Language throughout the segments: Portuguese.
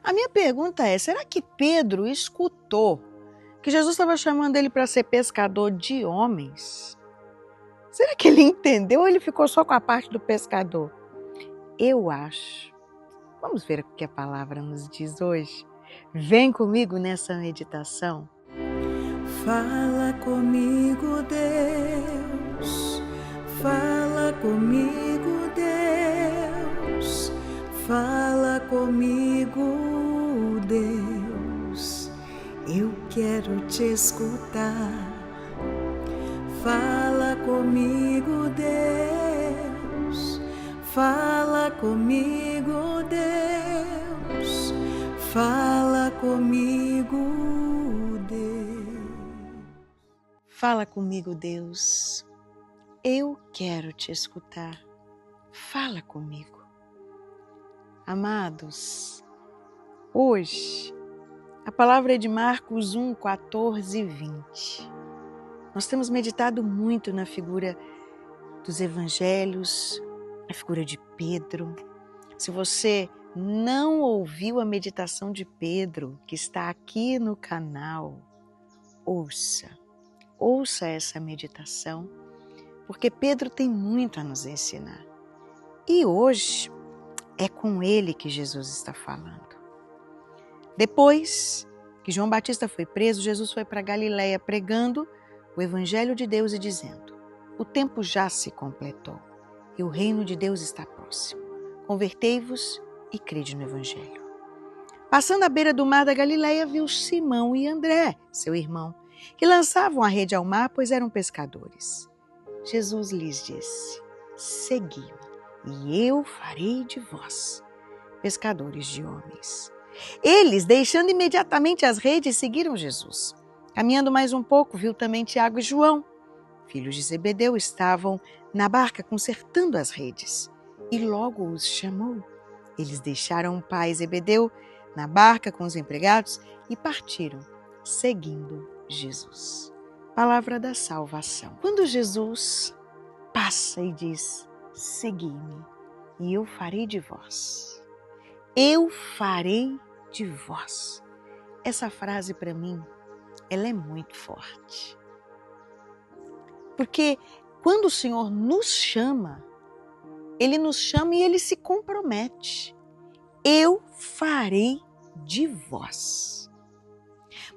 A minha pergunta é, será que Pedro escutou que Jesus estava chamando ele para ser pescador de homens? Será que ele entendeu ou ele ficou só com a parte do pescador? Eu acho. Vamos ver o que a palavra nos diz hoje? Vem comigo nessa meditação. Fala comigo, Deus. Fala comigo, Deus. Fala comigo, Deus. Eu quero te escutar. Fala comigo, Deus. Fala comigo, Deus. Fala comigo, Deus. Fala comigo, Deus. Eu quero te escutar. Fala comigo. Amados, hoje a palavra é de Marcos 1, 14 e 20. Nós temos meditado muito na figura dos evangelhos, na figura de Pedro. Se você não ouviu a meditação de Pedro, que está aqui no canal, ouça essa meditação, porque Pedro tem muito a nos ensinar. E hoje é com ele que Jesus está falando. Depois que João Batista foi preso, Jesus foi para Galiléia pregando o Evangelho de Deus e dizendo: o tempo já se completou e o reino de Deus está próximo. Convertei-vos e crede no Evangelho. Passando à beira do mar da Galiléia, viu Simão e André, seu irmão, que lançavam a rede ao mar, pois eram pescadores. Jesus lhes disse: segui-me, e eu farei de vós pescadores de homens. Eles, deixando imediatamente as redes, seguiram Jesus. Caminhando mais um pouco, viu também Tiago e João, filhos de Zebedeu, estavam na barca consertando as redes. E logo os chamou. Eles deixaram o pai Zebedeu na barca com os empregados e partiram, seguindo Jesus. Palavra da salvação. Quando Jesus passa e diz: segui-me, e eu farei de vós. Eu farei de vós. Essa frase para mim, ela é muito forte. Porque quando o Senhor nos chama, Ele nos chama e Ele se compromete. Eu farei de vós.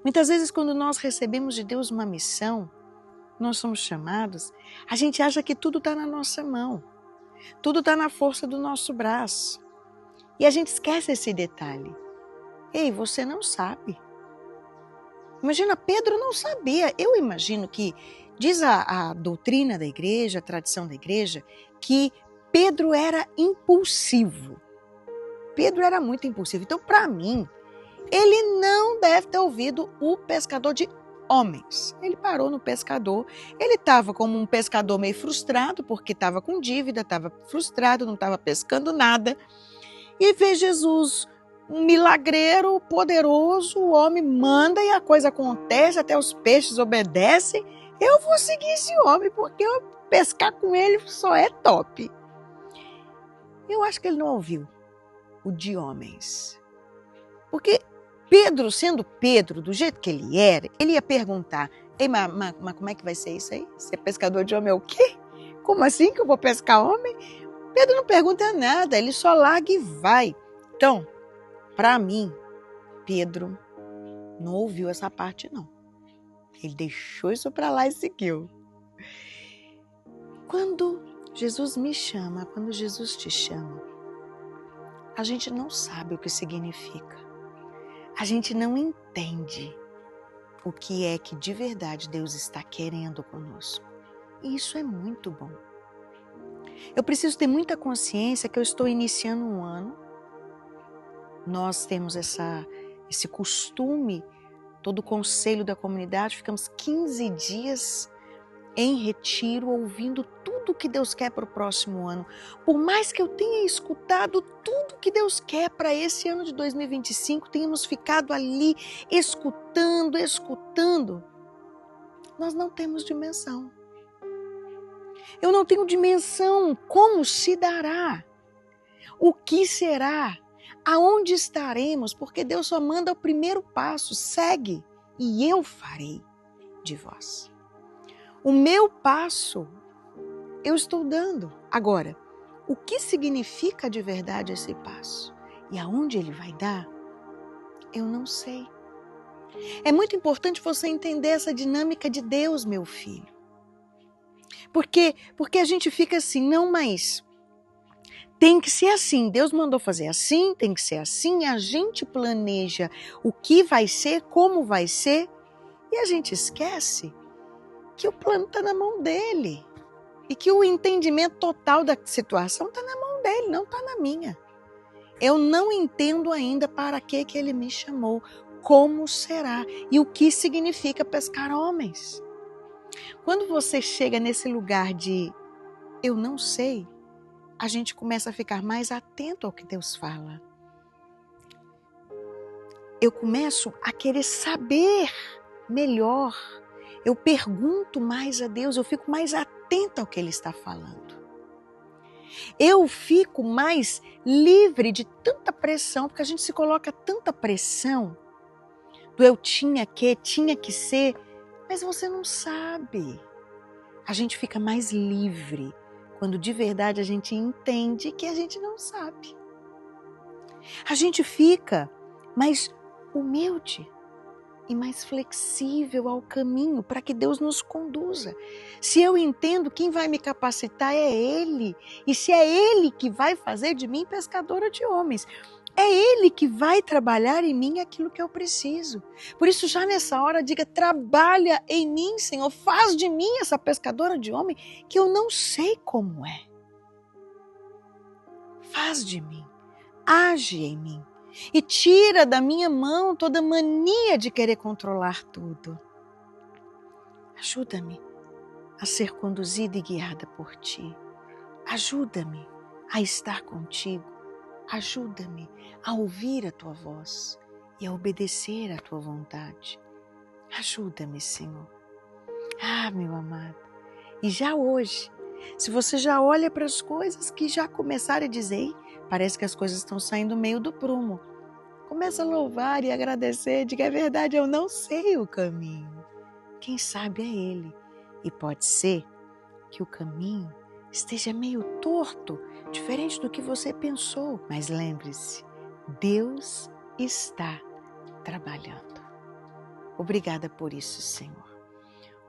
Muitas vezes quando nós recebemos de Deus uma missão, nós somos chamados, a gente acha que tudo está na nossa mão. Tudo está na força do nosso braço. E a gente esquece esse detalhe. Ei, você não sabe. Imagina, Pedro não sabia. Eu imagino que, diz a doutrina da igreja, a tradição da igreja, que Pedro era impulsivo. Pedro era muito impulsivo. Então, para mim, ele não deve ter ouvido o pescador de homens. Ele parou no pescador. Ele estava como um pescador meio frustrado, porque estava com dívida, estava frustrado, não estava pescando nada. E vê Jesus, um milagreiro poderoso, o homem manda e a coisa acontece, até os peixes obedecem. Eu vou seguir esse homem, porque eu pescar com ele só é top. Eu acho que ele não ouviu o de homens. Porque Pedro, sendo Pedro, do jeito que ele era, ele ia perguntar: ei, mas como é que vai ser isso aí? Ser pescador de homem é o quê? Como assim que eu vou pescar homem? Pedro não pergunta nada, ele só larga e vai. Então, para mim, Pedro não ouviu essa parte, não. Ele deixou isso para lá e seguiu. Quando Jesus me chama, quando Jesus te chama, a gente não sabe o que significa. A gente não entende o que é que de verdade Deus está querendo conosco. E isso é muito bom. Eu preciso ter muita consciência que eu estou iniciando um ano. Nós temos esse costume, todo o conselho da comunidade, ficamos 15 dias em retiro, ouvindo tudo que Deus quer para o próximo ano. Por mais que eu tenha escutado tudo que Deus quer para esse ano de 2025, tenhamos ficado ali escutando, nós não temos dimensão. Eu não tenho dimensão como se dará, o que será, Aonde estaremos? Porque Deus só manda o primeiro passo, segue e eu farei de vós. O meu passo eu estou dando. Agora, o que significa de verdade esse passo? E aonde ele vai dar? Eu não sei. É muito importante você entender essa dinâmica de Deus, meu filho. Porque a gente fica assim, não, mas tem que ser assim, Deus mandou fazer assim, tem que ser assim, a gente planeja o que vai ser, como vai ser, e a gente esquece que o plano está na mão dele. E que o entendimento total da situação está na mão dele, não está na minha. Eu não entendo ainda para que ele me chamou, como será e o que significa pescar homens. Quando você chega nesse lugar de eu não sei, a gente começa a ficar mais atento ao que Deus fala. Eu começo a querer saber melhor. Eu pergunto mais a Deus, eu fico mais atenta ao que Ele está falando. Eu fico mais livre de tanta pressão, porque a gente se coloca tanta pressão do eu tinha que ser, mas você não sabe. A gente fica mais livre quando de verdade a gente entende que a gente não sabe. A gente fica mais humilde e mais flexível ao caminho para que Deus nos conduza. Se eu entendo, quem vai me capacitar é Ele. E se é Ele que vai fazer de mim pescadora de homens, é Ele que vai trabalhar em mim aquilo que eu preciso. Por isso, já nessa hora, diga, trabalha em mim, Senhor, faz de mim essa pescadora de homem que eu não sei como é. Faz de mim, age em mim. E tira da minha mão toda mania de querer controlar tudo. Ajuda-me a ser conduzida e guiada por Ti. Ajuda-me a estar contigo. Ajuda-me a ouvir a Tua voz e a obedecer à Tua vontade. Ajuda-me, Senhor. Ah, meu amado. E já hoje, se você já olha para as coisas que já começaram a dizer, parece que as coisas estão saindo meio do prumo. Começa a louvar e agradecer, diga, é verdade, eu não sei o caminho. Quem sabe é Ele. E pode ser que o caminho esteja meio torto, diferente do que você pensou. Mas lembre-se, Deus está trabalhando. Obrigada por isso, Senhor.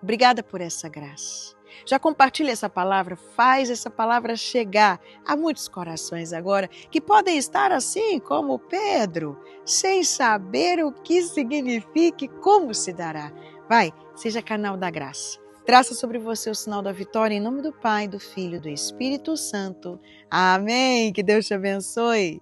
Obrigada por essa graça. Já compartilha essa palavra, faz essa palavra chegar a muitos corações agora que podem estar assim como Pedro, sem saber o que significa e como se dará. Vai, seja canal da graça. Traça sobre você o sinal da vitória em nome do Pai, do Filho e do Espírito Santo. Amém. Que Deus te abençoe.